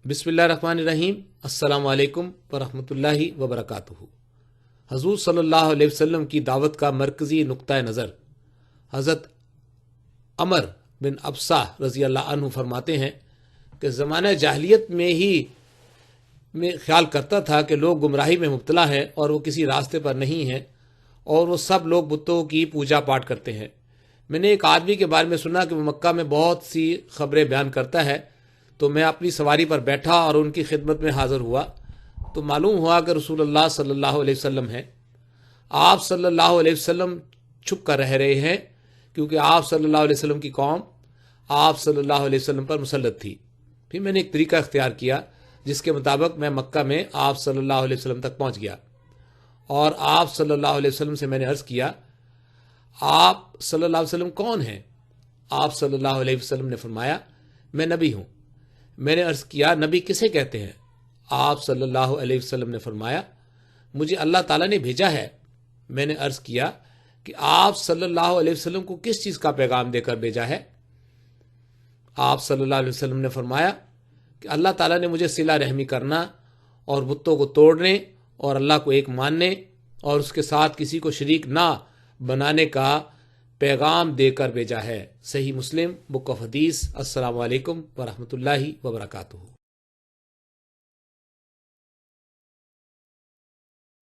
بسم اللہ الرحمن الرحیم۔ السلام علیکم ورحمۃ اللہ وبرکاتہ۔ حضور صلی اللہ علیہ وسلم کی دعوت کا مرکزی نقطہ نظر حضرت عمر بن ابسہ رضی اللہ عنہ فرماتے ہیں کہ زمانہ جاہلیت میں خیال کرتا تھا کہ لوگ گمراہی میں مبتلا ہیں اور وہ کسی راستے پر نہیں ہیں، اور وہ سب لوگ بتوں کی پوجا پاٹ کرتے ہیں۔ میں نے ایک آدمی کے بارے میں سنا کہ وہ مکہ میں بہت سی خبریں بیان کرتا ہے، تو میں اپنی سواری پر بیٹھا اور ان کی خدمت میں حاضر ہوا تو معلوم ہوا کہ رسول اللہ صلی اللہ علیہ وسلم ہیں۔ آپ صلی اللہ علیہ وسلم چھپ کر رہ رہے ہیں، کیونکہ آپ صلی اللہ علیہ وسلم کی قوم آپ صلی اللہ علیہ وسلم پر مسلط تھی۔ پھر میں نے ایک طریقہ اختیار کیا جس کے مطابق میں مکہ میں آپ صلی اللہ علیہ وسلم تک پہنچ گیا، اور آپ صلی اللہ علیہ وسلم سے میں نے عرض کیا، آپ صلی اللہ علیہ وسلم کون ہیں؟ آپ صلی اللہ علیہ وسلم نے فرمایا، میں نبی ہوں۔ میں نے عرض کیا، نبی کسے کہتے ہیں؟ آپ صلی اللہ علیہ وسلم نے فرمایا، مجھے اللہ تعالیٰ نے بھیجا ہے۔ میں نے عرض کیا کہ آپ صلی اللہ علیہ وسلم کو کس چیز کا پیغام دے کر بھیجا ہے؟ آپ صلی اللہ علیہ وسلم نے فرمایا کہ اللہ تعالیٰ نے مجھے صلہ رحمی کرنا اور بتوں کو توڑنے اور اللہ کو ایک ماننے اور اس کے ساتھ کسی کو شریک نہ بنانے کا پیغام دے کر بھیجا ہے۔ صحیح مسلم، بک آف حدیث۔ السلام علیکم ورحمۃ اللہ وبرکاتہ۔